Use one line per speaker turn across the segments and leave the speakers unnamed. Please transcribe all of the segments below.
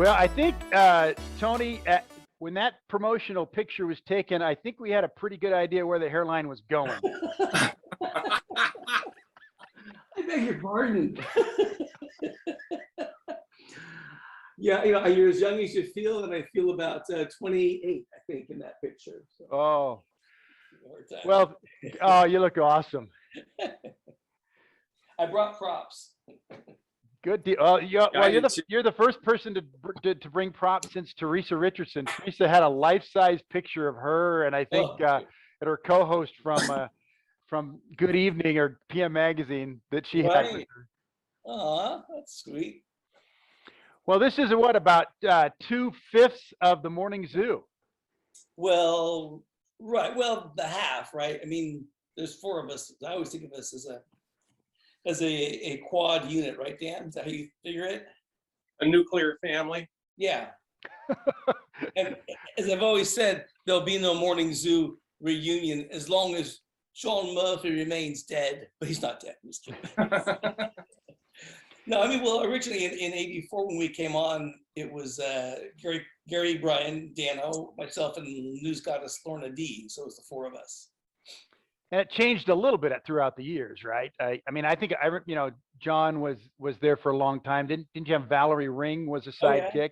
Well, I think, Tony, when that promotional picture was taken, I think we had a pretty good idea where the hairline was going.
I beg your pardon. Yeah, you're as young as you feel, and I feel about 28, I think, in that picture. So,
Oh, well, oh, you look awesome.
I brought props.
Good deal. Well,
I
you're
did too.
you're the first person to bring props since Teresa Richardson. Teresa had a life-size picture of her, and I think
Oh,
at her co-host from Good Evening or PM Magazine that she had with
right.
her.
Aw, that's sweet.
Well, this is what about 2/5 of the morning zoo.
Well, right. Well, the half, right? I mean, there's four of us. I always think of us as a quad unit, right, Dan? Is that how you figure it?
A nuclear family.
Yeah. And as I've always said, there'll be no morning zoo reunion as long as Sean Murphy remains dead, but he's not dead. I'm just kidding. No, I mean, well, originally in '84 when we came on, it was Gary, Brian, Dano, myself, and news goddess Lorna D. So it was the four of us.
And it changed a little bit throughout the years, right? I mean, I think John was there for a long time. Didn't you have Valerie Ring was a
Oh, yeah.
sidekick?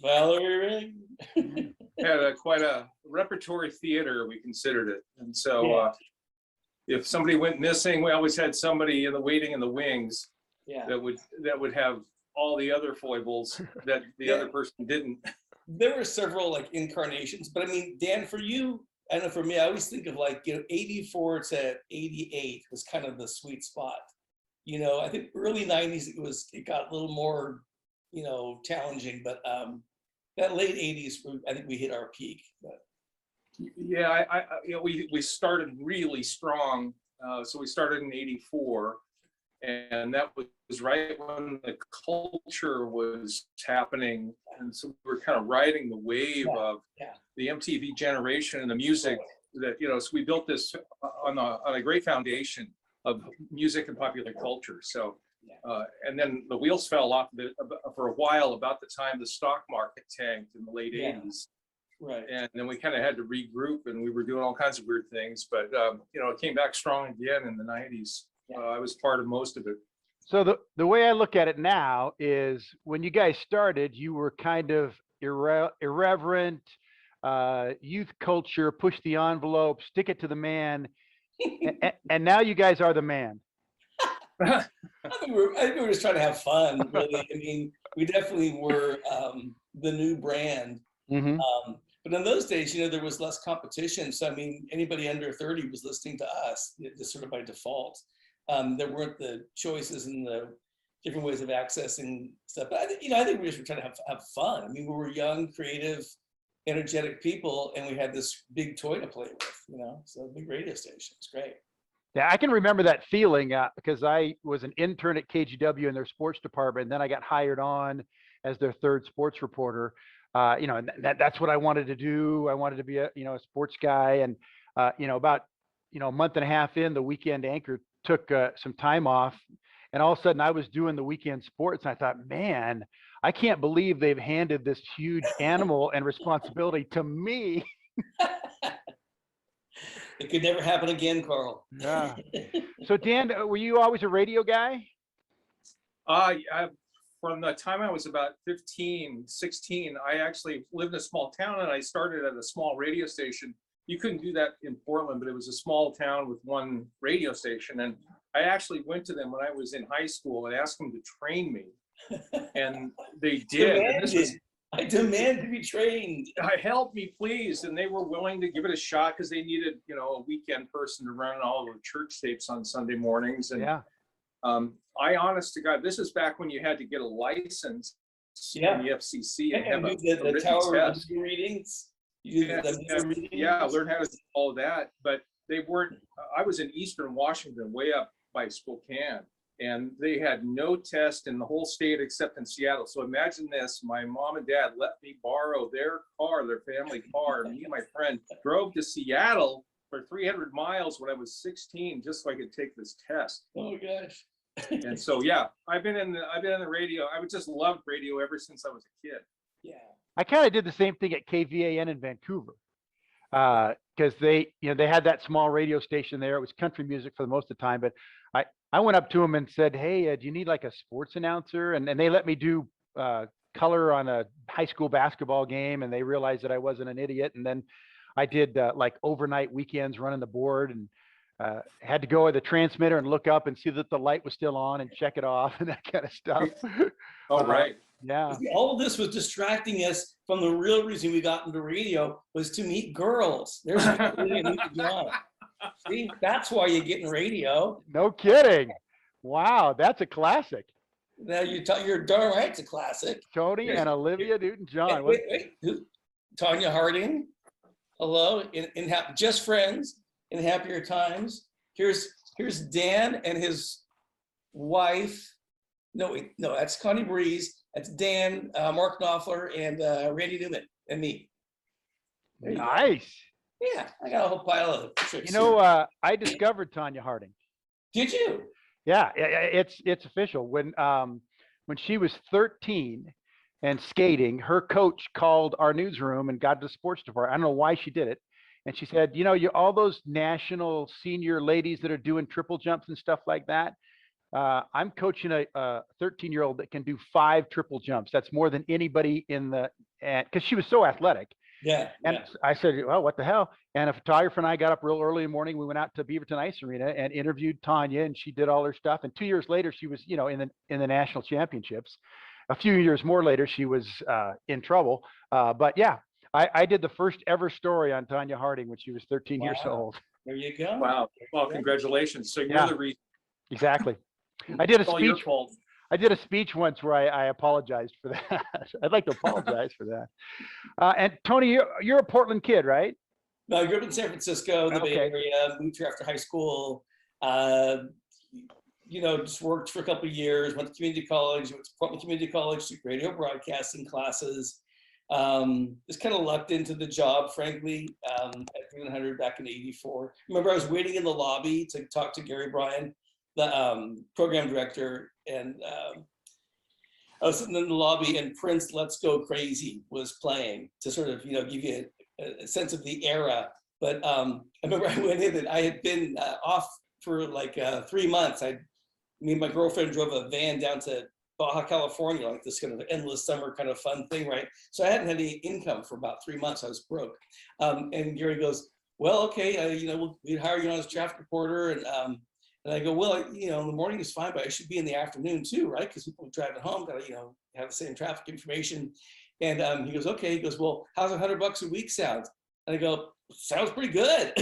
Valerie Ring.
Had quite a repertory theater, we considered it. And so
Yeah.
if somebody went missing, we always had somebody in the waiting in the wings
Yeah.
that would have all the other foibles that the
Yeah.
other person didn't.
There were several like incarnations, but I mean, Dan, for you, I know for me, I always think of like, 84 to 88 was kind of the sweet spot. I think early 90s it got a little more, challenging, but that late 80s, I think we hit our peak. But
Yeah, we started really strong. So we started in '84, and that was right when the culture was happening, and so we were kind of riding the wave of
yeah.
the MTV generation and the music that so we built this on a great foundation of music and popular culture. So and then the wheels fell off of it for a while, about the time the stock market tanked in the late
Yeah.
80s.
Right.
And then we kind of had to regroup, and we were doing all kinds of weird things, but it came back strong again in the 90s. I was part of most of it.
So the way I look at it now is when you guys started, you were kind of irreverent, youth culture, push the envelope, stick it to the man, and now you guys are the man.
I think we were just trying to have fun, really. I mean, we definitely were the new brand.
Mm-hmm.
But in those days, there was less competition. So, I mean, anybody under 30 was listening to us, just sort of by default. There weren't the choices and the different ways of accessing stuff. But I think we just were trying to have fun. I mean, we were young, creative, energetic people, and we had this big toy to play with, so big radio station. It's great.
Yeah, I can remember that feeling because I was an intern at KGW in their sports department, and then I got hired on as their third sports reporter. And that's what I wanted to do. I wanted to be a sports guy, and about a month and a half in, the weekend anchor took some time off, and all of a sudden I was doing the weekend sports, and I thought, man, I can't believe they've handed this huge animal and responsibility to me.
It could never happen again, Carl.
Yeah. So Dan, were you always a radio guy?
From the time I was about 15, 16, I actually lived in a small town, and I started at a small radio station. You couldn't do that in Portland, but it was a small town with one radio station. And I actually went to them when I was in high school and asked them to train me. And they did.
I demand to be trained.
Help me, please. And they were willing to give it a shot because they needed, a weekend person to run all the church tapes on Sunday mornings. And
yeah.
I, honest to God, this is back when you had to get a license from the FCC and have a
the
written
tower
test.
readings.
Yeah, learn how to do all that. But they weren't. I was in Eastern Washington, way up by Spokane, and they had no test in the whole state except in Seattle. So imagine this: my mom and dad let me borrow their car, their family car, and me and my friend drove to Seattle for 300 miles when I was 16, just so I could take this test.
Oh gosh.
And so, yeah, I've been in the radio. I just loved radio ever since I was a kid.
Yeah.
I kind of did the same thing at KVAN in Vancouver. Because they, they had that small radio station there. It was country music for the most of the time. But I went up to them and said, "Hey, do you need like a sports announcer?" And they let me do color on a high school basketball game. And they realized that I wasn't an idiot. And then I did like overnight weekends running the board, and had to go to the transmitter and look up and see that the light was still on and check it off and that kind of stuff.
Oh, right.
Yeah.
All of this was distracting us from the real reason we got into radio, was to meet girls. There's See, that's why you get in radio.
No kidding. Wow, that's a classic.
Now you're darn right, it's a classic.
Tony and Olivia Newton-John.
Wait. Tanya Harding. Hello, just friends in happier times. Here's Dan and his wife. No, that's Connie Breeze. That's Dan, Mark Knopfler, and Randy Newman, and me.
Nice.
Yeah, I got a whole pile of tricks.
I discovered Tanya Harding.
Did you?
Yeah, it's official. When she was 13 and skating, her coach called our newsroom and got to the sports department. I don't know why she did it. And she said, all those national senior ladies that are doing triple jumps and stuff like that, I'm coaching a 13-year-old that can do 5 triple jumps. That's more than anybody because she was so athletic.
Yeah.
And I said, well, what the hell? And a photographer and I got up real early in the morning. We went out to Beaverton Ice Arena and interviewed Tanya, and she did all her stuff. And 2 years later, she was, in the national championships. A few years more later, she was in trouble. But yeah, I did the first ever story on Tanya Harding when she was 13 years old.
There you go.
Wow. Well, congratulations. So you're the reason.
Exactly. I did a
It's all your
speech.
fault.
I did a speech once where I apologized for that. I'd like to apologize for that. And Tony, you're a Portland kid, right?
No, I grew up in San Francisco, the Bay Area, moved here after high school. Just worked for a couple of years, went to community college, went to Portland Community College, took radio broadcasting classes. Just kind of lucked into the job, frankly, at 300 back in '84. Remember, I was waiting in the lobby to talk to Gary Bryan, the program director, and I was sitting in the lobby, and Prince "Let's Go Crazy" was playing to sort of, give you a sense of the era. But I remember I went in and I had been off for like 3 months. Me and my girlfriend drove a van down to Baja California, like this kind of endless summer kind of fun thing, right? So I hadn't had any income for about 3 months. I was broke. And Gary goes, "Well, okay, we'd hire you on as traffic reporter." And I go, "Well, in the morning is fine, but I should be in the afternoon too, right? Because people driving home got to, have the same traffic information." And he goes, "Okay." He goes, "Well, how's $100 a week sound?" And I go, "Sounds pretty good."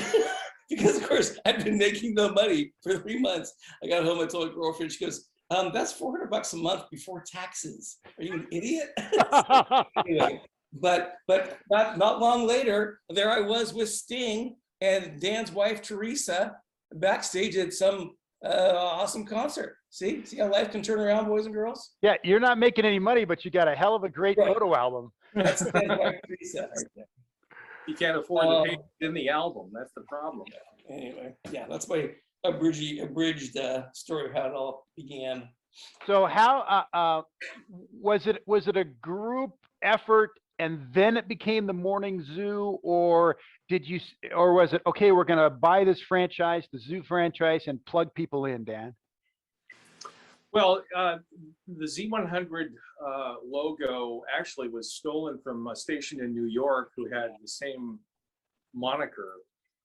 Because of course I'd been making no money for 3 months. I got home, I told my girlfriend, she goes, "That's $400 a month before taxes. Are you an idiot?" Anyway, but not long later, there I was with Sting and Dan's wife, Teresa, backstage at some awesome concert. See how life can turn around, boys and girls?
Yeah, you're not making any money, but you got a hell of a great photo album.
That's Dan's wife, Teresa. Right there.
You can't afford to pay in the album. That's the problem.
Yeah. Anyway, yeah, that's my abridged story of how it all began.
So how was it a group effort and then it became the Morning Zoo, or was it, okay, we're going to buy this franchise, the Zoo franchise, and plug people in, Dan?
Well, the Z100 logo actually was stolen from a station in New York who had the same moniker.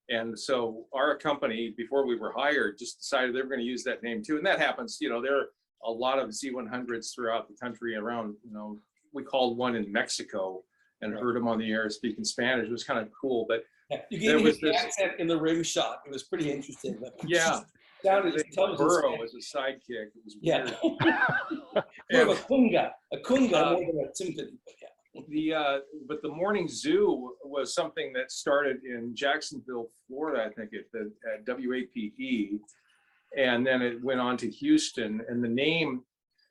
And so our company, before we were hired, just decided they were going to use that name too. And that happens, there are a lot of Z100s throughout the country around, we called one in Mexico and heard him on the air speaking Spanish. It was kind of cool, but
you gave me the accent in the rim shot. It was pretty interesting.
Yeah. Burrow as a sidekick. It was weird.
More of a kunga more than a symphony.
But the Morning Zoo was something that started in Jacksonville, Florida, I think, at WAPE, and then it went on to Houston. And the name,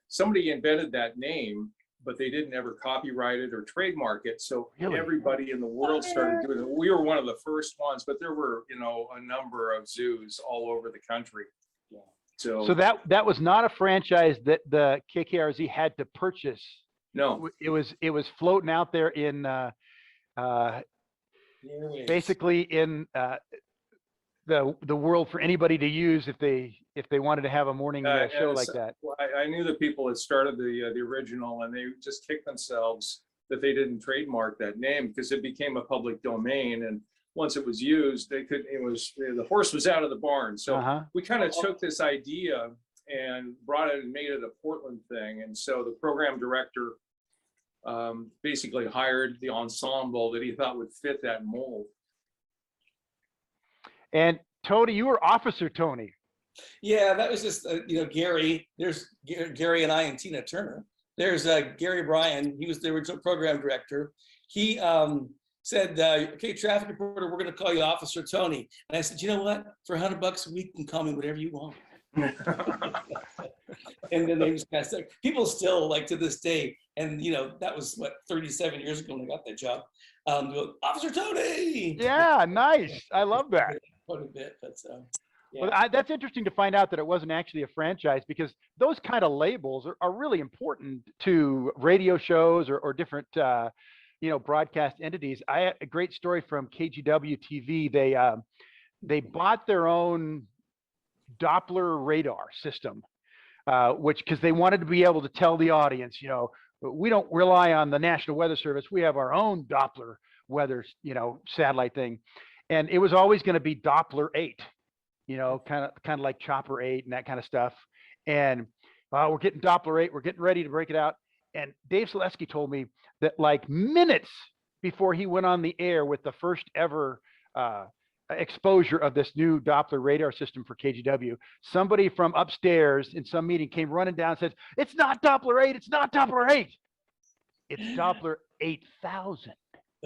somebody invented that name, but they didn't ever copyright it or trademark it. So everybody in the world started doing it. We were one of the first ones, but there were, a number of zoos all over the country.
So that was not a franchise that the KKRZ had to purchase
No.
It was floating out there in
Airwaves.
basically in the world for anybody to use if they wanted to have a morning show like that.
I knew the people that started the original, and they just kicked themselves that they didn't trademark that name, because it became a public domain, and once it was used, the horse was out of the barn. So we kind of took this idea and brought it and made it a Portland thing. And so the program director basically hired the ensemble that he thought would fit that mold.
And Tony, you were Officer Tony.
Yeah, that was just Gary. There's Gary and I and Tina Turner. There's Gary Bryan. He was the original program director. He said, "Okay, traffic reporter, we're going to call you Officer Tony." And I said, "You know what? For $100 a week, you can call me whatever you want." And then they just kind of said, people still, like, to this day, and that was what, 37 years ago when I got that job. Officer Tony.
Yeah, nice. I love that.
Quite a bit, but yeah.
Well, that's interesting to find out that it wasn't actually a franchise, because those kind of labels are really important to radio shows or different broadcast entities. I had a great story from KGW TV. They bought their own Doppler radar system, because they wanted to be able to tell the audience, we don't rely on the National Weather Service. We have our own Doppler weather, satellite thing. And it was always going to be Doppler 8, kind of like Chopper 8 and that kind of stuff. And we're getting Doppler 8. We're getting ready to break it out. And Dave Selesky told me that, like, minutes before he went on the air with the first ever exposure of this new Doppler radar system for KGW, somebody from upstairs in some meeting came running down and said, "It's not Doppler 8. It's not Doppler 8. It's Doppler 8,000.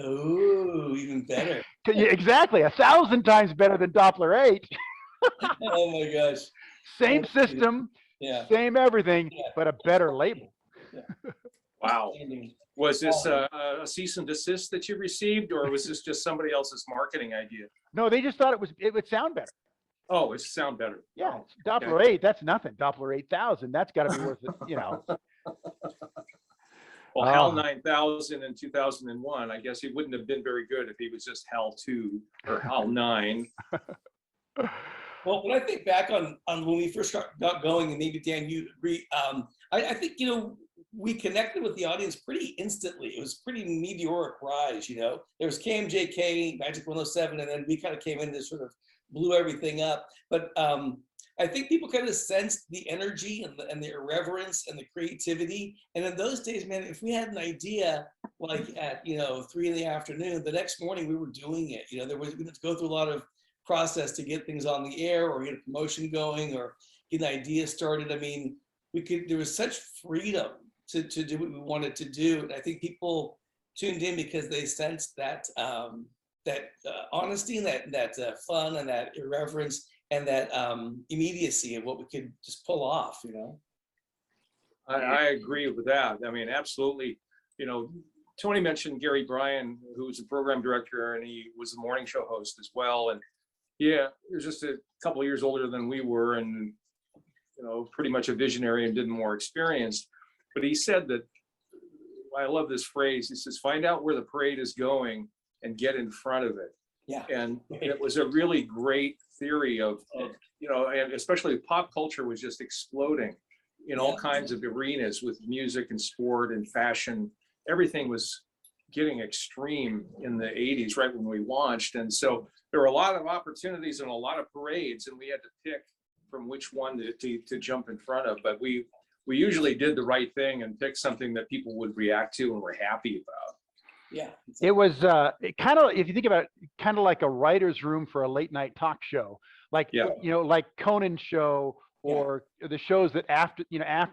Oh, even better.
Exactly. 1,000 times better than Doppler 8.
Oh my gosh.
Same system, same everything, but a better label.
Yeah.
Wow. Was this a cease and desist that you received, or was this just somebody else's marketing idea?
No, they just thought it would sound better.
Oh, it would sound better.
Yeah, Doppler 8, that's nothing. Doppler 8,000, that's got to be worth it,
Well, HAL 9000 in 2001, I guess he wouldn't have been very good if he was just HAL 2 or HAL 9.
Well, when I think back on when we first got going, and maybe Dan, you agree, I think, we connected with the audience pretty instantly. It was pretty meteoric rise, There was KMJK, Magic 107, and then we kind of came in and sort of blew everything up. But I think people kind of sensed the energy and the irreverence and the creativity. And in those days, man, if we had an idea like at 3 in the afternoon, the next morning we were doing it. We had to go through a lot of process to get things on the air, or get a promotion going, or get an idea started. I mean, there was such freedom to do what we wanted to do. And I think people tuned in because they sensed that honesty and that fun and that irreverence and that immediacy of what we could just pull off,
I agree with that. I mean, absolutely. Tony mentioned Gary Bryan, who was the program director, and he was the morning show host as well. And he was just a couple of years older than we were, and pretty much a visionary and didn't more experienced. But he said that, I love this phrase, he says, "Find out where the parade is going and get in front of it."
Yeah.
And it was a really great theory of and especially pop culture was just exploding in all kinds of arenas, with music and sport and fashion. Everything was getting extreme in the 80s, right when we launched. And so there were a lot of opportunities and a lot of parades, and we had to pick from which one to jump in front of. But we usually did the right thing and picked something that people would react to and were happy about.
Yeah.
It was kind of, if you think about it, kind of like a writer's room for a late night talk show, like, like Conan's show, or the shows that after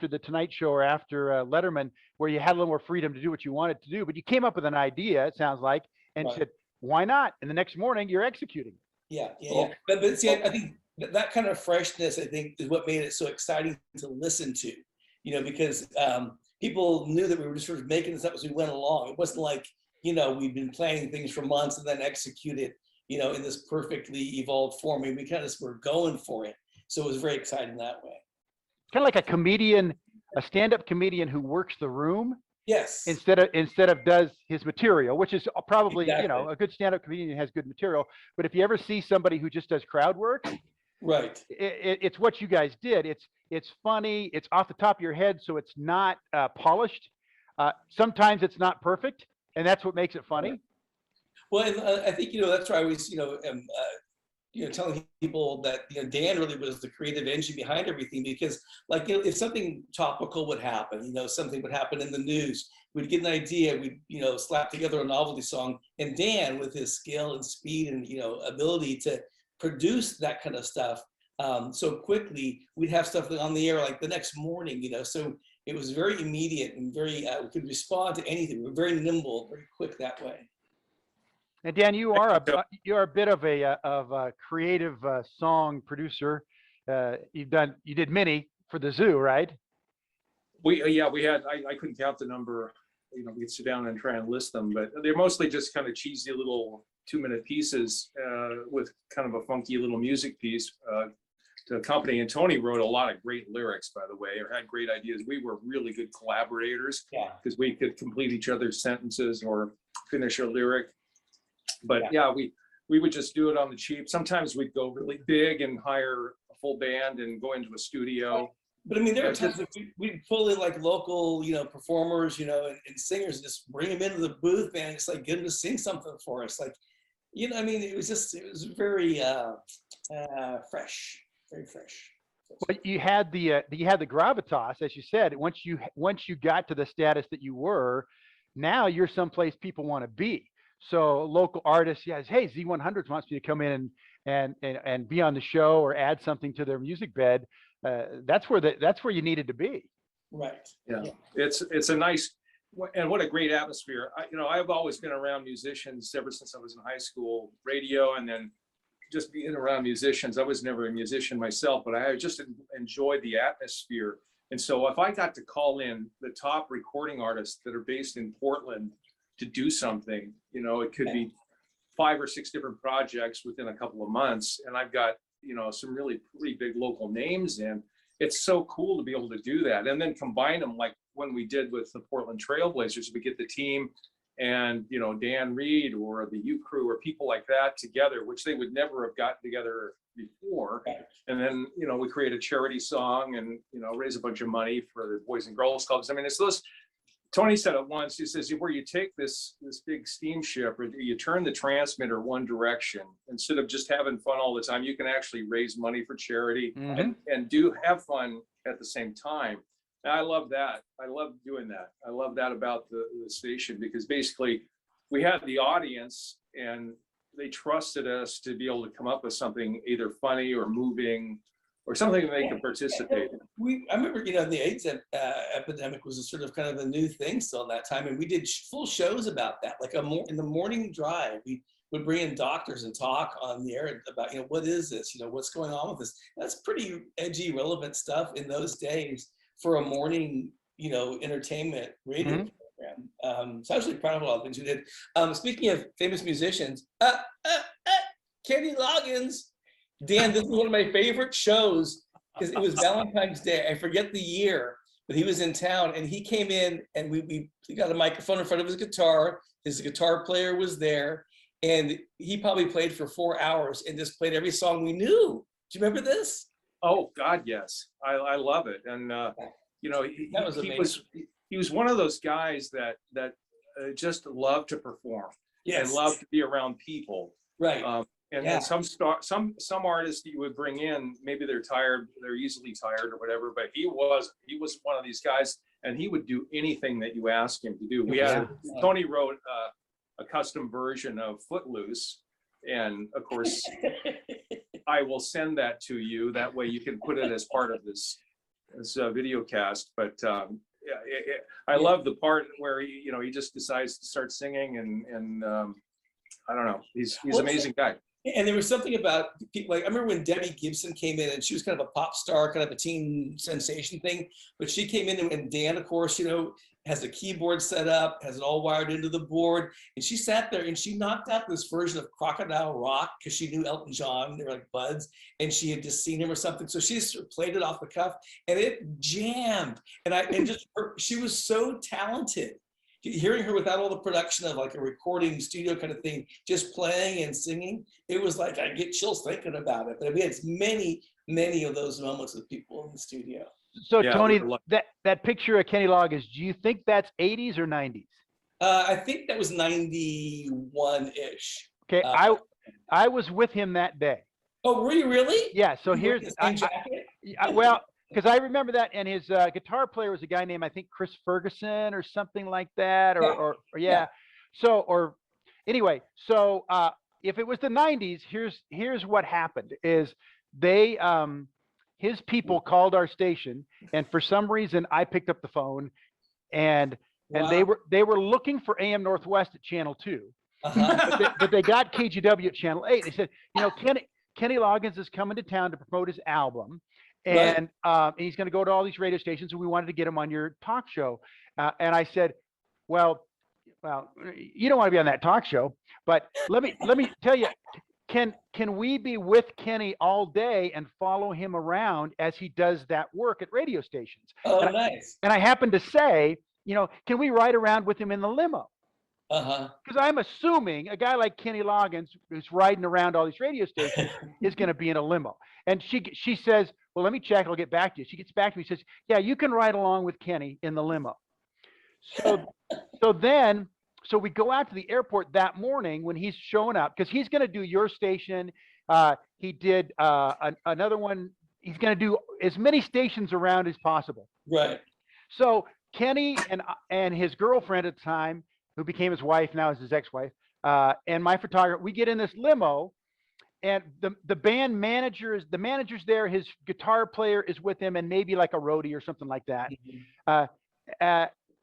the Tonight Show or after Letterman, where you had a little more freedom to do what you wanted to do, but you came up with an idea, it sounds like, and said, why not? And the next morning you're executing.
Yeah. But see, I think that kind of freshness, I think, is what made it so exciting to listen to, because people knew that we were just sort of making this up as we went along. It wasn't like, we've been planning things for months and then executed, in this perfectly evolved form. I mean, we kind of were going for it. So it was very exciting that way.
Kind of like a comedian, a stand-up comedian who works the room,
Yes,
instead of does his material, which is probably,
exactly.
a good stand-up comedian has good material. But if you ever see somebody who just does crowd work,
Right.
it's what you guys did. It's funny. It's off the top of your head, so it's not polished. Sometimes it's not perfect, and that's what makes it funny.
Well, and I think, that's why I always, telling people that, Dan really was the creative engine behind everything, because like, if something topical would happen, something would happen in the news, we'd get an idea, we'd, slap together a novelty song, and Dan, with his skill and speed and, ability to produce that kind of stuff so quickly, we'd have stuff on the air like the next morning, so it was very immediate and very, we could respond to anything. We were very nimble, very quick that way.
And Dan, you're a bit of a creative song producer. You did many for the zoo, right?
We had, I couldn't count the number, we'd sit down and try and list them, but they're mostly just kind of cheesy little 2-minute pieces with kind of a funky little music piece to accompany. And Tony wrote a lot of great lyrics, by the way, or had great ideas. We were really good collaborators because we could complete each other's sentences or finish a lyric. But we would just do it on the cheap. Sometimes we'd go really big and hire a full band and go into a studio.
But I mean, there are times that we'd pull in like local, performers, and singers, and just bring them into the booth, man. It's like get them to sing something for us. Like, I mean, it was very fresh, very fresh.
But you had the gravitas, as you said. Once you got to the status that you were, now you're someplace people want to be. So local artists, hey, Z100 wants me to come in and be on the show or add something to their music bed. That's where you needed to be.
Right.
Yeah. It's a nice, and what a great atmosphere. I've always been around musicians ever since I was in high school, radio, and then just being around musicians. I was never a musician myself, but I just enjoyed the atmosphere. And so if I got to call in the top recording artists that are based in Portland to do something, it could be 5 or 6 different projects within a couple of months. And I've got, some really pretty big local names in. It's so cool to be able to do that. And then combine them like when we did with the Portland Trailblazers, we get the team and, Dan Reed or the U Crew or people like that together, which they would never have gotten together before. And then, we create a charity song and, raise a bunch of money for the Boys and Girls Clubs. I mean, it's those, Tony said it once, he says, where you take this big steamship, or you turn the transmitter one direction, instead of just having fun all the time, you can actually raise money for charity and do have fun at the same time. And I love that. I love doing that. I love that about the station, because basically we had the audience and they trusted us to be able to come up with something either funny or moving or something that they could participate in.
I remember, the AIDS epidemic was a sort of kind of a new thing still at that time. And we did full shows about that, like in the morning drive, we would bring in doctors and talk on the air about, what is this, what's going on with this. That's pretty edgy, relevant stuff in those days for a morning, entertainment radio program. So I was really proud of a lot of things we did. Speaking of famous musicians, Kenny Loggins. Dan, this is one of my favorite shows because it was Valentine's Day. I forget the year, but he was in town and he came in and we got a microphone in front of his guitar. His guitar player was there and he probably played for 4 hours and just played every song we knew. Do you remember this?
Oh God, yes. I love it. And he was one of those guys that just loved to perform and loved to be around people.
Right.
And some artists that you would bring in, maybe they're tired, they're easily tired or whatever, but he was one of these guys, and he would do anything that you asked him to do. Tony wrote a custom version of Footloose, and of course, I will send that to you. That way you can put it as part of this video cast. But I love the part where he just decides to start singing, and I don't know, he's an amazing guy.
And there was something about people, like I remember when Debbie Gibson came in and she was kind of a pop star, kind of a teen sensation thing, but she came in and Dan, of course, has a keyboard set up, has it all wired into the board. And she sat there and she knocked out this version of Crocodile Rock because she knew Elton John, they were like buds, and she had just seen him or something. So she just played it off the cuff and it jammed. She was so talented. Hearing her without all the production of like a recording studio kind of thing, just playing and singing, it was like I get chills thinking about it. But we had many of those moments with people in the studio.
So Tony, that picture of Kenny Loggins, do you think that's 80s or 90s?
I think that was 91-ish.
Okay, I was with him that day.
Oh, were you really?
Yeah. So
here's
well, because I remember that, and his guitar player was a guy named, I think, Chris Ferguson or something like that, or So, or anyway, so if it was the 90s, here's what happened: is they his people called our station, and for some reason I picked up the phone, and they were looking for AM Northwest at Channel 2, but they got KGW at Channel 8. They said, Kenny Loggins is coming to town to promote his album. And he's going to go to all these radio stations, and we wanted to get him on your talk show. And I said, well, you don't want to be on that talk show, but let me tell you, can we be with Kenny all day and follow him around as he does that work at radio stations?
Oh, nice.
And I happened to say, can we ride around with him in the limo? Because I'm assuming a guy like Kenny Loggins, who's riding around all these radio stations, is going to be in a limo. And she says, well, let me check. I'll get back to you. She gets back to me. Says, yeah, you can ride along with Kenny in the limo. So we go out to the airport that morning when he's showing up, because he's going to do your station. He did another one. He's going to do as many stations around as possible.
Right.
So Kenny and his girlfriend at the time, who became his wife, now is his ex-wife, and my photographer, we get in this limo, and the band manager the manager's there, his guitar player is with him, and maybe like a roadie or something like that.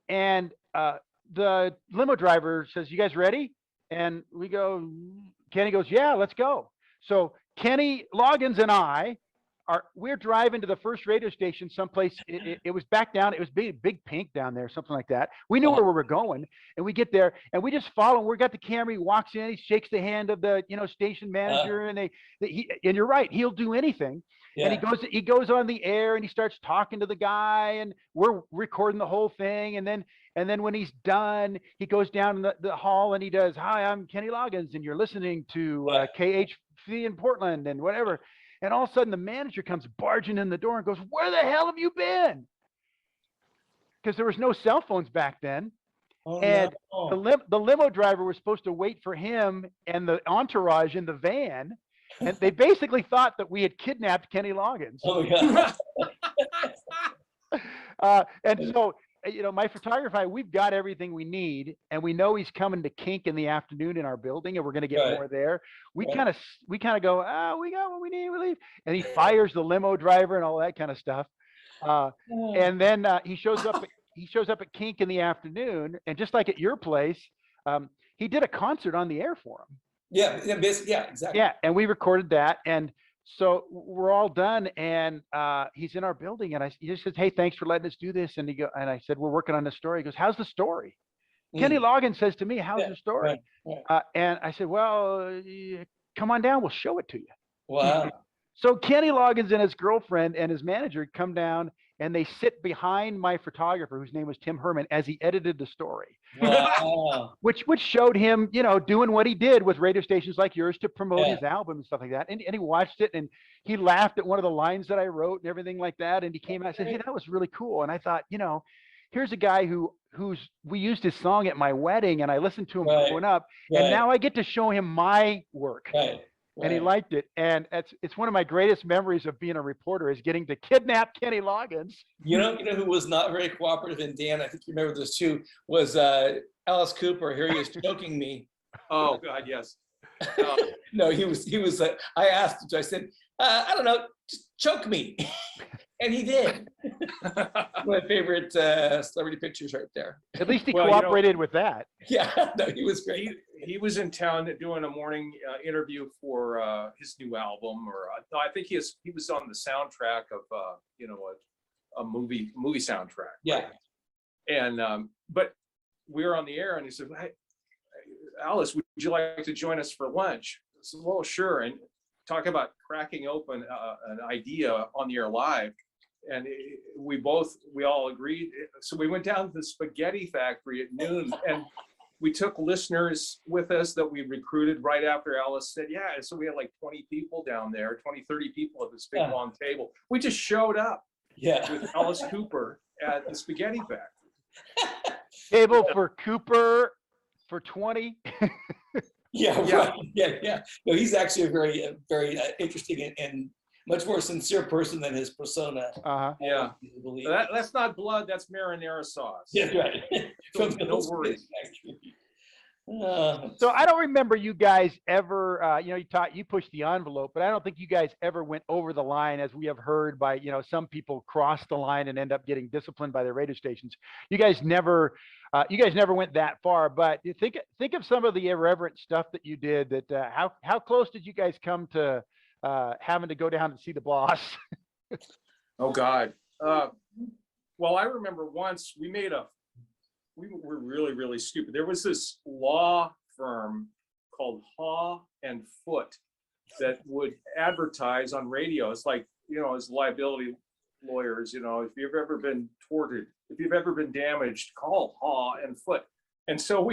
And the limo driver says, you guys ready? And we go, Kenny goes, yeah, let's go. So Kenny Loggins and we're driving to the first radio station someplace. It was back down. It was big Pink down there, something like that. We knew where we were going, and we get there and we just follow him. We got the camera. He walks in, he shakes the hand of the station manager, and and you're right, he'll do anything. Yeah. And he goes on the air and he starts talking to the guy, and we're recording the whole thing. And then when he's done, he goes down in the hall and he does, hi, I'm Kenny Loggins, and you're listening to KHV in Portland and whatever. And all of a sudden, the manager comes barging in the door and goes, where the hell have you been? Because there was no cell phones back then. The limo driver was supposed to wait for him and the entourage in the van. And they basically thought that we had kidnapped Kenny Loggins. Oh, yeah. And so, my photographer, we've got everything we need, and we know he's coming to Kink in the afternoon in our building, and we're going to get more there. We kind of go, we got what we need, we leave. And he fires the limo driver and all that kind of stuff. And then he shows up at Kink in the afternoon, and just like at your place, he did a concert on the air for him.
Yeah, exactly.
Yeah, and we recorded that, and so we're all done, and he's in our building, and he just says, hey, thanks for letting us do this. And I said, we're working on this story. He goes, how's the story? Kenny Loggins says to me, how's your story? Right. And I said, well, come on down, we'll show it to you.
Wow.
So Kenny Loggins and his girlfriend and his manager come down, and they sit behind my photographer, whose name was Tim Herman, as he edited the story. Wow. which showed him, doing what he did with radio stations like yours to promote his album and stuff like that. And he watched it, and he laughed at one of the lines that I wrote and everything like that. And he came out and said, hey, that was really cool. And I thought, here's a guy we used his song at my wedding, and I listened to him growing up, and now I get to show him my work. Right. And he liked it. And it's one of my greatest memories of being a reporter, is getting to kidnap Kenny Loggins.
You know who was not very cooperative, and Dan, I think you remember this too, was Alice Cooper. Here he is choking me.
Oh God, yes.
No, he was I asked him, so I said, I don't know, just choke me. And he did. One of my favorite celebrity pictures right there.
At least he cooperated with that.
Yeah, no, he was great.
He was in town doing a morning interview for his new album, or no, I think he was on the soundtrack of a movie soundtrack.
Yeah.
Right? And but we were on the air, and he said, "Hey, Alice, would you like to join us for lunch?" I said, "Well, sure." And talk about cracking open an idea on the air live. And we all agreed. So we went down to the spaghetti factory at noon, and we took listeners with us that we recruited right after Alice said, yeah. So we had like 20 people down there, 20, 30 people at this big long table. We just showed up with Alice Cooper at the spaghetti factory.
Table for Cooper for 20.
Yeah, right. Yeah. No, he's actually a very interesting and much more sincere person than his persona.
Yeah. That's not blood, that's marinara sauce.
Yeah, right.
No worries.
So I don't remember you guys ever, you pushed the envelope, but I don't think you guys ever went over the line, as we have heard by, some people cross the line and end up getting disciplined by their radio stations. You guys never went that far, but you think of some of the irreverent stuff that you did. That how close did you guys come to having to go down and see the boss?
Oh God. Well, I remember once we were really, really stupid. There was this law firm called Haw and Foot that would advertise on radio. It's like, as liability lawyers, if you've ever been torted, if you've ever been damaged, call Haw and Foot. And so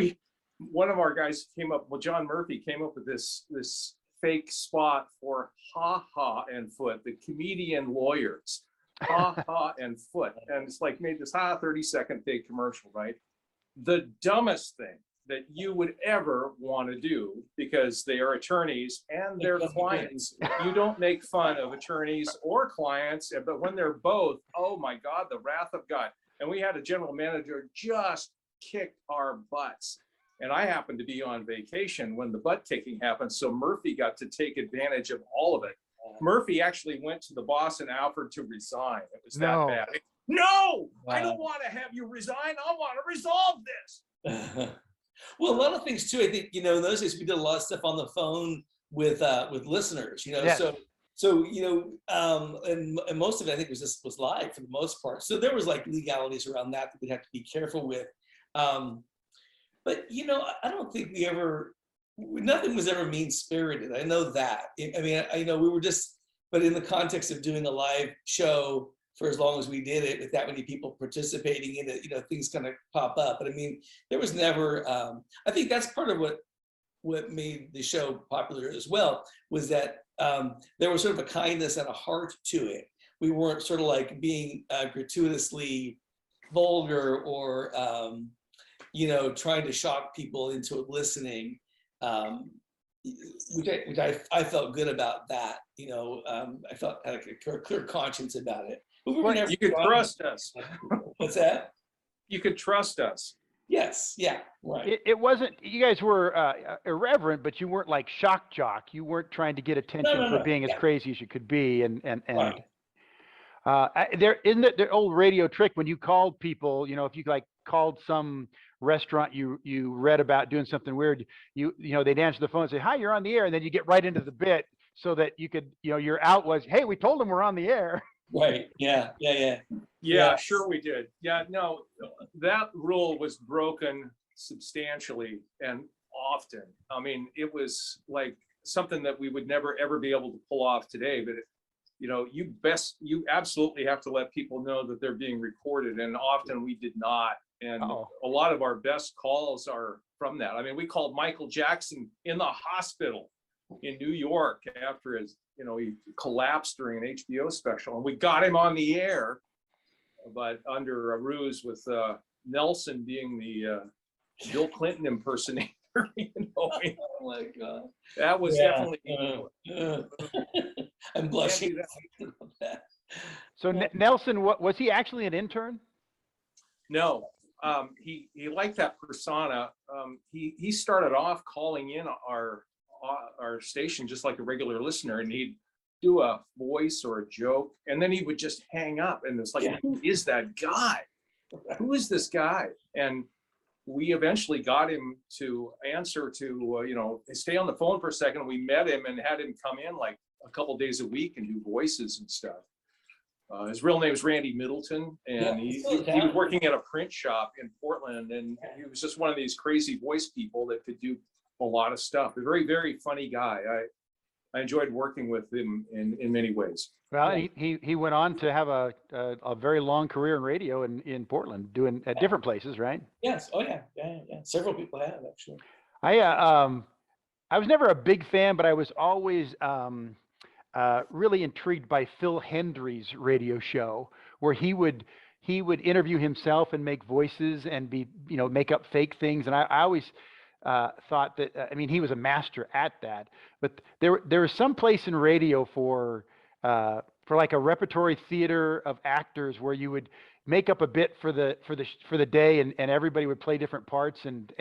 one of our guys John Murphy came up with this fake spot for Ha Ha and Foot, the comedian lawyers. Ha Ha and Foot. And it's like made this 30-second fake commercial, right? The dumbest thing that you would ever want to do, because they are attorneys and they're clients. You don't make fun of attorneys or clients, but when they're both, oh my God, the wrath of God. And we had a general manager just kicked our butts. And I happened to be on vacation when the butt kicking happened. So Murphy got to take advantage of all of it. Murphy actually went to the boss and offered to resign. It was that bad. No, wow. I don't want to have you resign. I want to resolve this.
Well, a lot of things too. I think, in those days we did a lot of stuff on the phone with listeners, Yes. So and most of it I think was live for the most part. So there was like legalities around that we'd have to be careful with. But I don't think nothing was ever mean-spirited. I know that. I mean, I know we were just, but in the context of doing a live show for as long as we did it, with that many people participating in it, things kind of pop up. But I mean, there was never, I think that's part of what made the show popular as well, was that there was sort of a kindness and a heart to it. We weren't sort of like being gratuitously vulgar or, trying to shock people into listening, which I felt good about that. I felt like a clear conscience about it. But
you could trust us.
What's that?
You could trust us.
Yes. Yeah. Right.
It wasn't. You guys were irreverent, but you weren't like shock jock. You weren't trying to get attention for being as crazy as you could be. And
right.
There isn't it the old radio trick when you called people. If you called some restaurant you read about doing something weird, they'd answer the phone and say, "Hi, you're on the air," and then you get right into the bit so that you could, your out was, "Hey, we told them we're on the air."
Right. Yeah.
Yeah, sure we did. Yeah, no, that rule was broken substantially and often. I mean, it was like something that we would never ever be able to pull off today. But you absolutely have to let people know that they're being recorded, and often we did not. And a lot of our best calls are from that. I mean, we called Michael Jackson in the hospital in New York after he collapsed during an HBO special, and we got him on the air, but under a ruse with Nelson being the Bill Clinton impersonator.
Oh my God,
that was definitely.
I'm blushing.
So Nelson, was he actually an intern?
No, he liked that persona. He started off calling in our station just like a regular listener, and he'd do a voice or a joke, and then he would just hang up, and it's like, Who is that guy? Who is this guy? And we eventually got him to answer to stay on the phone for a second. We met him and had him come in like a couple days a week and do voices and stuff. His real name is Randy Middleton, and he was working at a print shop in Portland, and he was just one of these crazy voice people that could do a lot of stuff. A very, very funny guy. I enjoyed working with him in many ways.
Well, he went on to have a very long career in radio in Portland, doing at different places, right?
Yes. Oh yeah. Several people have actually.
I was never a big fan, but I was always really intrigued by Phil Hendry's radio show, where he would interview himself and make voices and make up fake things. And I always thought that, I mean, he was a master at that. But there was some place in radio for like a repertory theater of actors where you would make up a bit for the day, and everybody would play different parts, and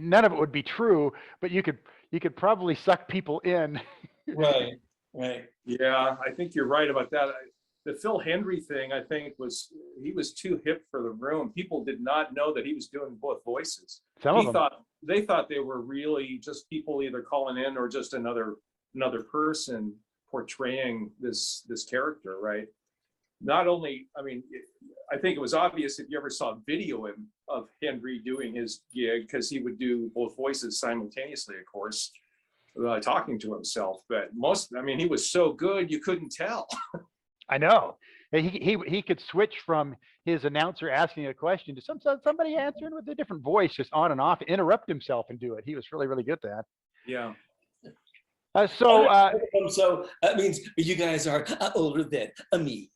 none of it would be true, but you could probably suck people in.
Right.
Yeah, I think you're right about that. The Phil Hendry thing, I think, he was too hip for the room. People did not know that he was doing both voices. They thought they were really just people either calling in or just another person portraying this character, right? Not only, I mean, I think it was obvious if you ever saw video of Hendry doing his gig, because he would do both voices simultaneously, of course, talking to himself. But he was so good you couldn't tell.
I know. He could switch from his announcer asking a question to somebody answering with a different voice, just on and off, interrupt himself and do it. He was really, really good at that.
Yeah.
So that means you guys are older than me.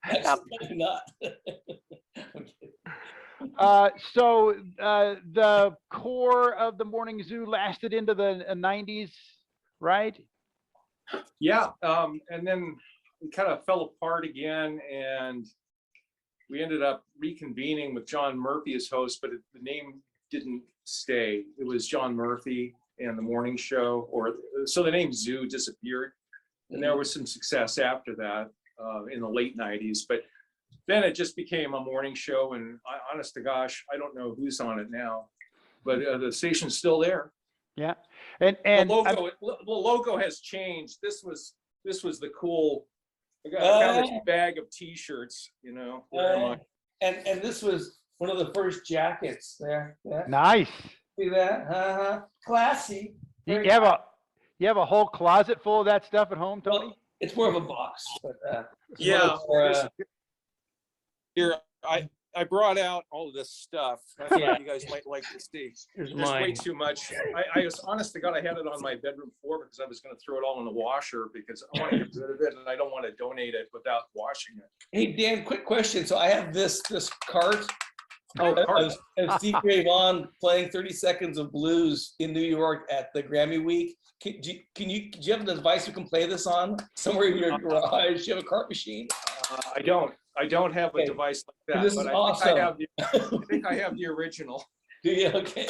Actually, not.
So the core of the Morning Zoo lasted into the 90s, right?
Yeah, and then we kind of fell apart again, and we ended up reconvening with John Murphy as host, but the name didn't stay. It was John Murphy and the morning show, so the name Zoo disappeared, and there was some success after that in the late 90s, but then it just became a morning show, and honest to gosh, I don't know who's on it now, but the station's still there.
Yeah, and
the logo has changed. This was the cool. I got this bag of T-shirts,
and this was one of the first jackets there. Yeah.
Nice.
See that? Classy.
You have a whole closet full of that stuff at home, Tony?
Well, it's more of a box. But,
yeah. Here, I brought out all of this stuff. I thought you guys might like to see. There's way too much. I was honest to God, I had it on my bedroom floor because I was going to throw it all in the washer because I want to get rid of it and I don't want to donate it without washing it.
Hey Dan, quick question. So I have this cart.
Of
Steve Ray Vaughan playing 30 Seconds of Blues in New York at the Grammy Week. Do you have a device you can play this on somewhere in your garage? Do you have a cart machine?
I don't have a device like that,
this
but
is awesome.
I think I have the original.
Do you? Okay.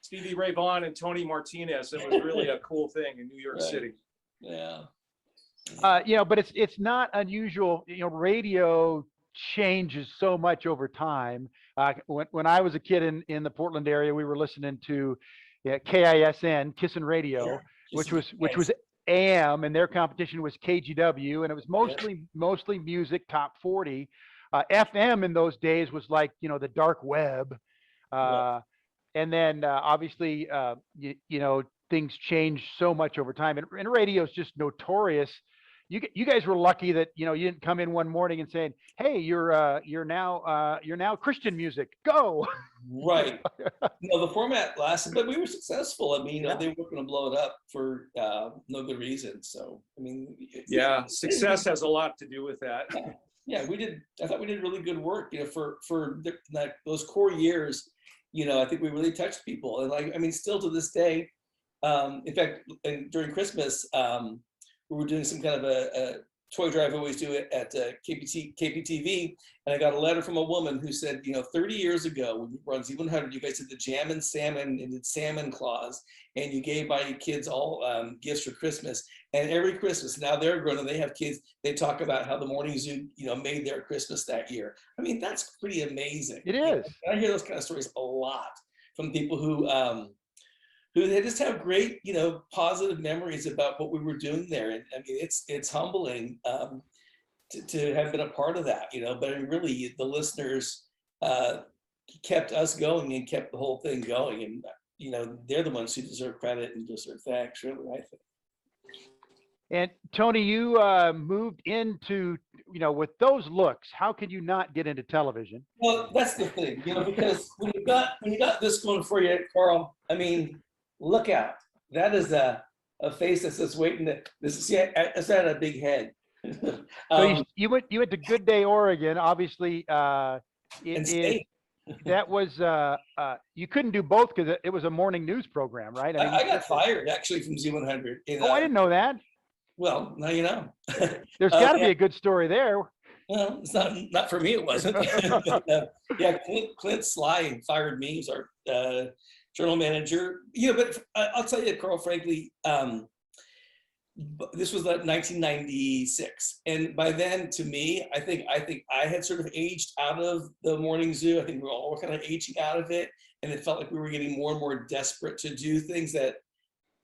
Stevie Ray Vaughan and Tony Martinez. It was really a cool thing in New York City.
Yeah.
But it's not unusual. Radio changes so much over time. When I was a kid in the Portland area, we were listening to KISN, Kissin' Radio, which was AM, and their competition was KGW, and it was mostly music, top 40. FM in those days was like the dark web, and then obviously things changed so much over time, and radio is just notorious. You guys were lucky that you didn't come in one morning and saying, "Hey, you're now Christian music. Go."
Right. The format lasted, but we were successful. I mean, they weren't going to blow it up for no good reason. So, I mean,
success has a lot to do with that.
Yeah, we did. I thought we did really good work. For those core years, I think we really touched people, and still to this day. In fact, during Christmas. We were doing some kind of a toy drive. I always do it at KPTV, and I got a letter from a woman who said, 30 years ago, when we were on Z100, you guys did the Jam and Salmon and did Salmon Claus, and you gave my kids all gifts for Christmas. And every Christmas, now they're grown and they have kids, they talk about how the Morning Zoo, made their Christmas that year. I mean, that's pretty amazing.
It is.
I hear those kind of stories a lot from people who who they just have great, positive memories about what we were doing there. And I mean, it's humbling to have been a part of that, but I mean, really the listeners kept us going and kept the whole thing going. And, they're the ones who deserve credit and deserve thanks, really, I think.
And Tony, you moved into, with those looks, how could you not get into television?
Well, that's the thing, because when you got this going for you, Carl, I mean, look out. That is a face that's just waiting to, it's at a big head.
So you went to Good Day, Oregon, obviously. That was you couldn't do both because it was a morning news program, right? I mean,
I got fired actually from Z100.
I didn't know that.
Well, now you know.
There's got to be a good story there.
Well, it's not for me. It wasn't. But, Clint Sly fired me. He's our journal manager. But I'll tell you, Carl, frankly, this was like 1996, and by then, to me, I think I had sort of aged out of the morning zoo. I think we were all kind of aging out of it, and it felt like we were getting more and more desperate to do things that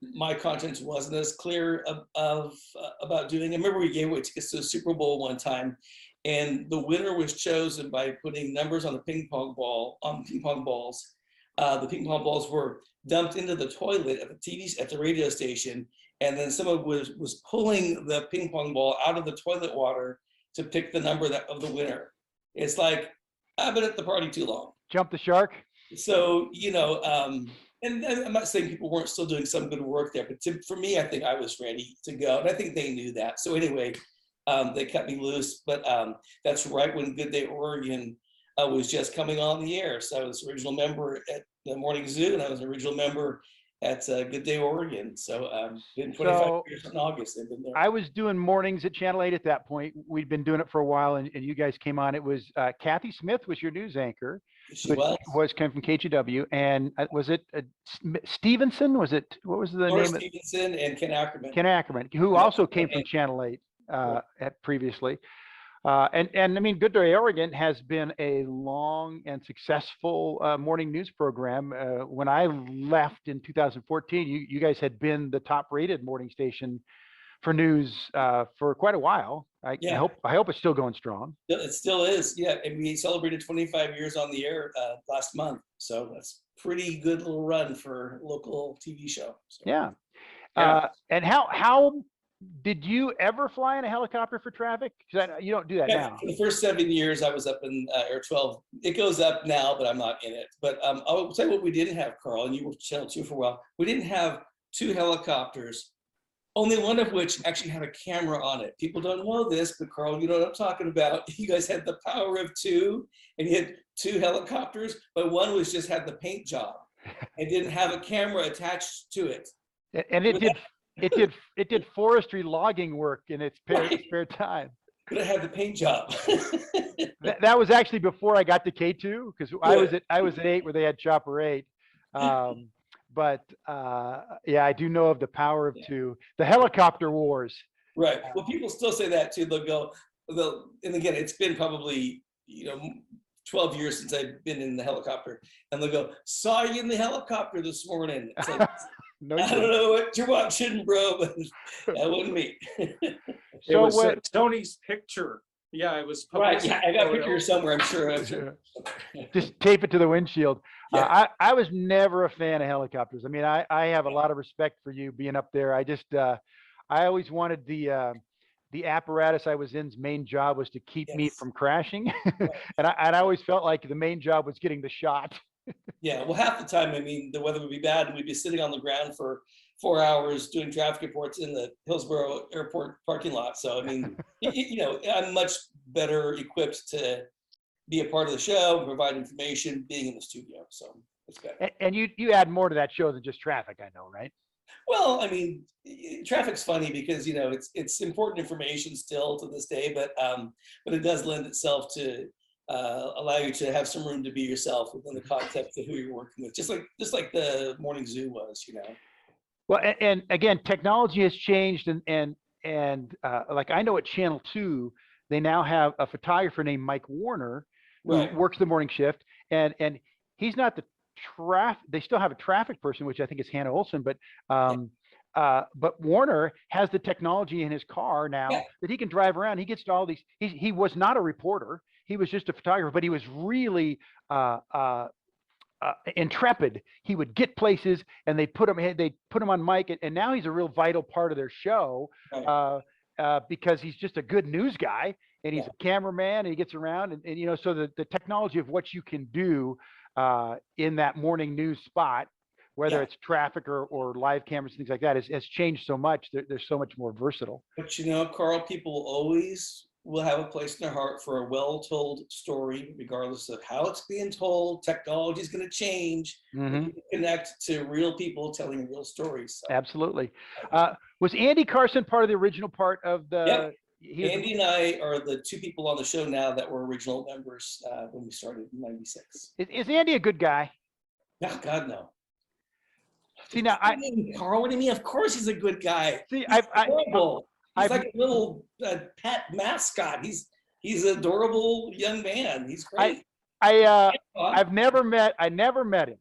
my conscience wasn't as clear about doing. I remember we gave away tickets to the Super Bowl one time, and the winner was chosen by putting numbers on the ping pong balls. The ping pong balls were dumped into the toilet at the radio station, and then someone was pulling the ping pong ball out of the toilet water to pick the number of the winner. It's like, I've been at the party too long.
Jump the shark.
So, and I'm not saying people weren't still doing some good work there, but for me, I think I was ready to go. And I think they knew that. So anyway, they cut me loose. But that's right when Good Day Oregon was just coming on the air. So I was an original member at the Morning Zoo, and I was an original member at Good Day Oregon. So been 25 years in August. They've been there.
I was doing mornings at Channel 8 at that point. We'd been doing it for a while, and you guys came on. It was Kathy Smith was your news anchor.
She was
came from KGW, and was it Stevenson? Was it, what was the
Laura
name?
Stevenson and Ken Ackerman.
Ken Ackerman, who also came from Channel 8 at previously. And I mean, Good Day Oregon has been a long and successful morning news program. When I left in 2014, you guys had been the top rated morning station for news for quite a while. I hope it's still going strong.
It still is. Yeah. And we celebrated 25 years on the air last month. So that's pretty good little run for a local TV show. So,
yeah. And how did you ever fly in a helicopter for traffic? Because you don't do that now.
For the first 7 years, I was up in Air 12. It goes up now, but I'm not in it. But I'll tell you what we didn't have, Carl, and you were Channel 2 for a while. We didn't have two helicopters, only one of which actually had a camera on it. People don't know this, but Carl, you know what I'm talking about. You guys had the power of two, and you had two helicopters, but one was just had the paint job and didn't have a camera attached to it.
And it did forestry logging work in its spare time.
But it had the paint job.
that was actually before I got to K2, because I was at 8 where they had Chopper 8. But I do know of the power of two, the helicopter wars.
Right. Well, people still say that too. And again, it's been probably 12 years since I've been in the helicopter, and they'll go, "Saw you in the helicopter this morning." It's like,
no,
I don't know what you're watching, bro, but that wasn't me.
It was Tony's picture. Yeah, it was
right. Yeah, I got a picture somewhere, I'm sure.
Just tape it to the windshield. Yeah. I was never a fan of helicopters. I mean, I have a lot of respect for you being up there. I just I always wanted the apparatus I was in's main job was to keep me from crashing.
Right.
and I always felt like the main job was getting the shot.
Yeah, well, half the time, I mean, the weather would be bad and we'd be sitting on the ground for 4 hours doing traffic reports in the Hillsborough Airport parking lot. So, I mean, I'm much better equipped to be a part of the show, provide information, being in the studio. So it's better.
And you add more to that show than just traffic, I know, right?
Well, I mean, traffic's funny because it's important information still to this day, but it does lend itself to allow you to have some room to be yourself within the context of who you're working with, just like the Morning Zoo was,
Well, and again, technology has changed, and like I know at Channel 2, they now have a photographer named Mike Warner who works the morning shift, and he's not the they still have a traffic person, which I think is Hannah Olsen, but Warner has the technology in his car now
Yeah.
that he can drive around. He gets to all these. He was not a reporter. He was just a photographer, but he was really intrepid. He would get places, and they put him on mic, and now he's a real vital part of their show
Right.
because he's just a good news guy, and he's
Yeah.
a cameraman, and he gets around, and you know, so the technology of what you can do in that morning news spot, whether
Yeah.
it's traffic or live cameras, things like that, has changed so much. They're so much more versatile.
But you know, Carl, people always will have a place in their heart for a well-told story, regardless of how it's being told. Technology is going to change.
Mm-hmm.
You can connect to real people telling real stories. So.
Absolutely. Was Andy Carson part of the original part of the?
Yep. Andy and I are the two people on the show now that were original members when we started in '96.
Is Andy a good guy?
No, God, no.
See, now
Carl, what do you mean? Of course he's a good guy.
See,
Horrible. He's
I've-
like a little pet mascot. He's an adorable young man. He's great.
I've never met. I never met him.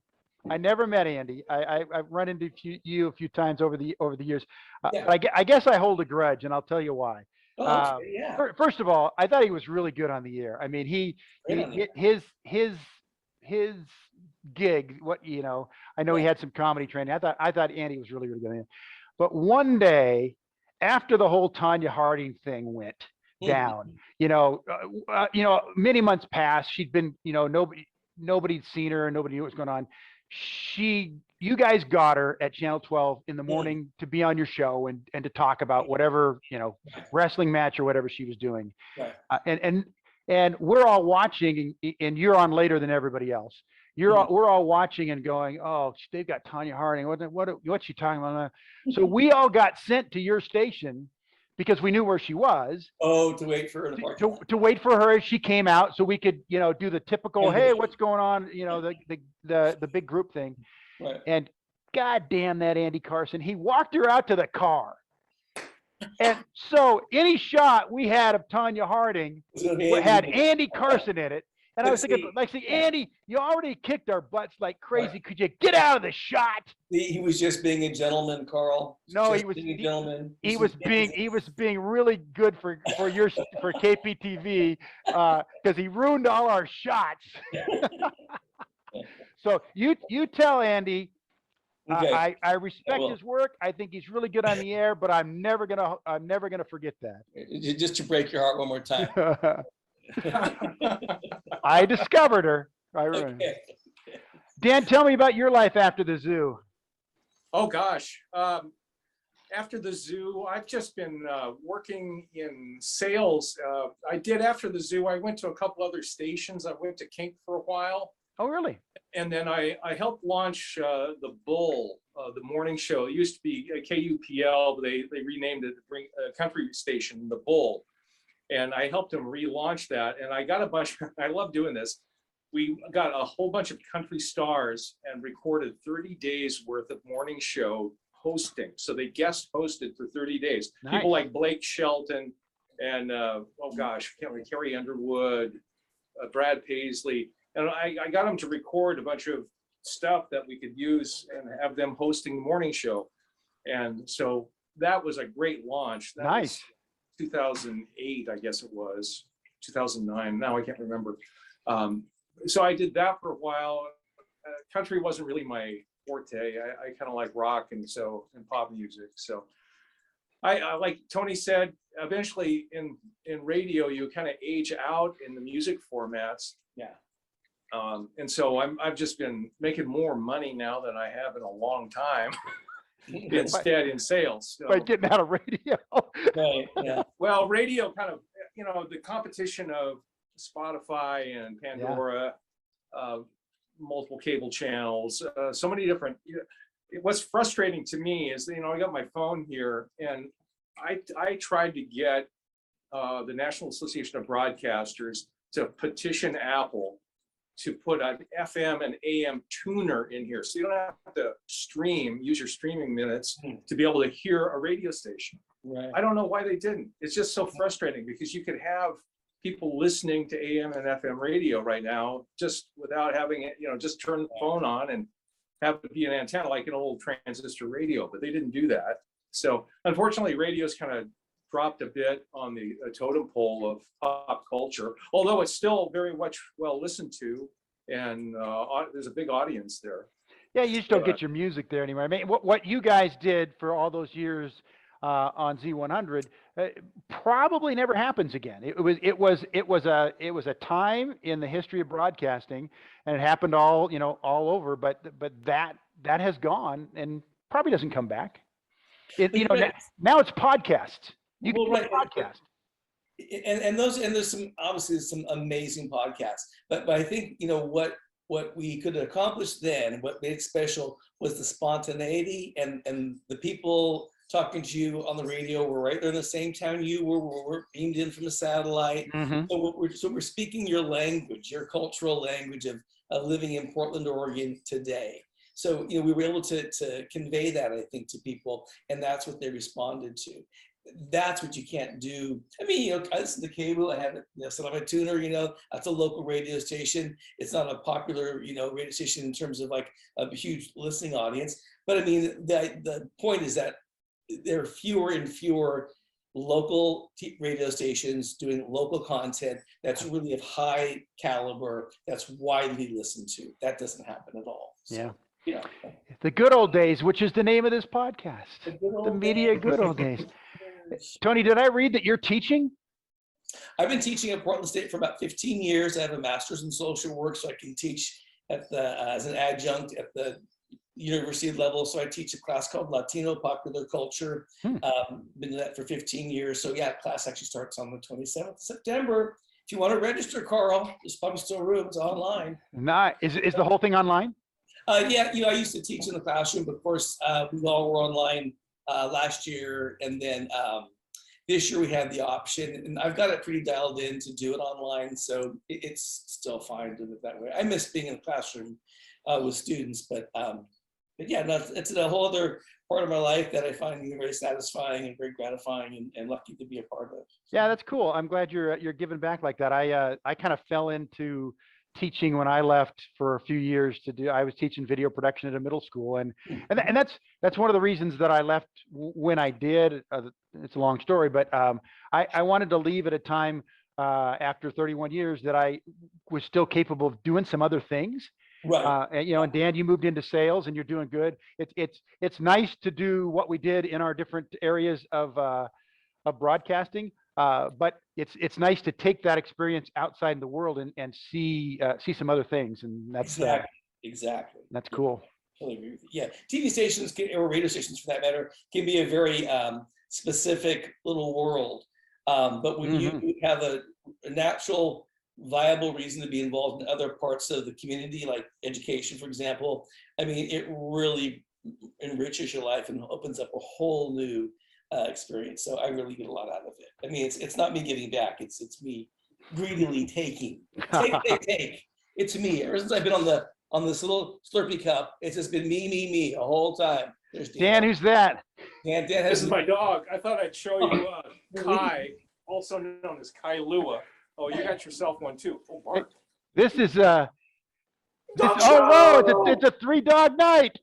I never met Andy. I've run into you a few times over the years.
Yeah.
I guess I hold a grudge, and I'll tell you why.
Oh, okay, yeah.
First of all, I thought he was really good on the air. I mean, his gig. What you know, I know he had some comedy training. I thought Andy was really good. But one day, after the whole Tanya Harding thing went down, you know, many months passed. She'd been, you know, nobody'd seen her, nobody knew what was going on. You guys got her at Channel 12 in the morning to be on your show and to talk about whatever, you know, wrestling match or whatever she was doing.
Right.
And we're all watching, and you're on later than everybody else. We're all watching and going, oh, they've got Tanya Harding. What's she talking about? So we all got sent to your station because we knew where she was.
Oh, to wait for her
to wait for her as she came out, so we could, you know, do the typical, hey, what's going on? You know, the big group thing.
Right.
And God damn that Andy Carson, he walked her out to the car. And so any shot we had of Tanya Harding had Andy Carson in it. And I was thinking, like, Andy, you already kicked our butts like crazy. Right. Could you get out of the shot?
He was just being a gentleman, Carl.
No, he was being a gentleman. He was being really good for KPTV because he ruined all our shots. So you tell Andy. Okay. I respect his work. I think he's really good on the air, but I'm never gonna forget that.
Just to break your heart one more time.
I discovered her. Okay. Dan, tell me about your life after the zoo.
Oh gosh, after the zoo, I've just been working in sales. I did after the zoo. I went to a couple other stations. I went to Kink for a while.
Oh, really?
And then I helped launch the Bull, the morning show. It used to be KUPL, but they renamed it a country station, the Bull. And I helped them relaunch that. And I got a bunch, I love doing this. We got a whole bunch of country stars and recorded 30 days worth of morning show hosting. So they guest hosted for 30 days. Nice. People like Blake Shelton and, Carrie Underwood, Brad Paisley. And I got them to record a bunch of stuff that we could use and have them hosting the morning show. And so that was a great launch. That
nice.
2008, I guess it was, 2009. Now I can't remember. So I did that for a while. Country wasn't really my forte. I kind of like rock and pop music. So I like Tony said, eventually in radio, you kind of age out in the music formats.
Yeah.
And so I've just been making more money now than I have in a long time. Instead in sales. So.
By getting out of radio.
Right, yeah.
Well, radio kind of, you know, the competition of Spotify and Pandora, multiple cable channels, so many different, what's frustrating to me is, you know, I got my phone here and I tried to get the National Association of Broadcasters to petition Apple to put an FM and AM tuner in here. So you don't have to use your streaming minutes to be able to hear a radio station.
Right.
I don't know why they didn't. It's just so frustrating because you could have people listening to AM and FM radio right now, just without having it, just turn the phone on and have it be an antenna like an old transistor radio, but they didn't do that. So unfortunately, radio's kind of dropped a bit on the totem pole of pop culture, although it's still very much well listened to, and there's a big audience there.
Yeah, you just don't get your music there anymore. I mean, what you guys did for all those years on Z100 probably never happens again. It was a time in the history of broadcasting, and it happened all over. But that has gone and probably doesn't come back. Now it's podcasts. You can podcast.
And there's some amazing podcasts. But I think what we could accomplish then, what made it special, was the spontaneity, and the people talking to you on the radio were right there in the same town you were. We're beamed in from a satellite.
Mm-hmm.
So we're speaking your language, your cultural language of living in Portland, Oregon today. So we were able to convey that, I think, to people, and that's what they responded to. That's what you can't do. I mean, I listen to cable. I have it set on my tuner. That's a local radio station. It's not a popular, radio station in terms of like a huge listening audience. But I mean, the point is that there are fewer and fewer local radio stations doing local content that's really of high caliber, that's widely listened to. That doesn't happen at all. So,
yeah. The good old days, which is the name of this podcast. The media good old days. Tony, did I read that you're teaching?
I've been teaching at Portland State for about 15 years. I have a master's in social work, so I can teach as an adjunct at the university level. So I teach a class called Latino Popular Culture. Been doing that for 15 years. So yeah, class actually starts on the 27th of September. If you want to register, Carl, there's probably still room. It's online.
Nice. Is the whole thing online?
Yeah, I used to teach in the classroom, but of course, we all were online last year, and then this year we had the option, and I've got it pretty dialed in to do it online, so it's still fine doing it that way. I miss being in the classroom with students, but yeah, no, it's a whole other part of my life that I find very satisfying and very gratifying, and lucky to be a part of.
Yeah, that's cool. I'm glad you're giving back like that. I kind of fell into teaching when I left for a few years I was teaching video production at a middle school, and that's one of the reasons that I left when I did. It's a long story, but I wanted to leave at a time after 31 years that I was still capable of doing some other things.
Right.
And Dan, you moved into sales and you're doing good. It's nice to do what we did in our different areas of broadcasting. But it's nice to take that experience outside in the world and see some other things, and that's
exactly.
That's cool.
Totally agree with you. Yeah, TV stations or radio stations, for that matter, can be a very specific little world. But when you have a natural, viable reason to be involved in other parts of the community, like education, for example, I mean, it really enriches your life and opens up a whole new experience. So I really get a lot out of it. I mean, it's not me giving back. It's me greedily taking. Take. It's me. Ever since I've been on this little Slurpee cup, it's just been me a whole time. There's
Dan. Who's that?
Dan
This is my dog. I thought I'd show you Kai, also known as Kai Lua. Oh, you got yourself one too. Oh, Bart.
This is whoa! It's a 3-dog night.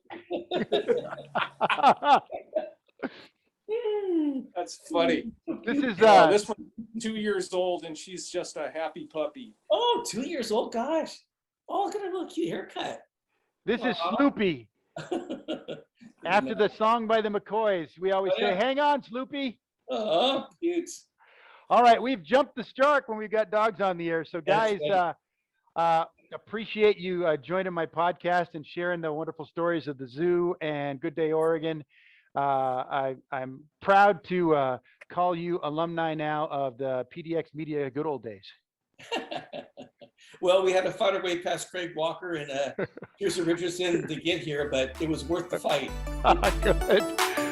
That's funny.
This is
this one's 2 years old, and she's just a happy puppy.
Oh, 2 years old, gosh. Oh, look at her little cute haircut.
This is Sloopy. After the song by the McCoys, we always say, "Hang on, Sloopy."
Oh, cute.
All right, we've jumped the shark when we've got dogs on the air. So guys, appreciate you joining my podcast and sharing the wonderful stories of the zoo and Good Day Oregon. I'm proud to call you alumni now of the PDX Media good old days.
Well, we had to fight our way past Craig Walker and Pearson Richardson to get here, but it was worth the fight.
Good.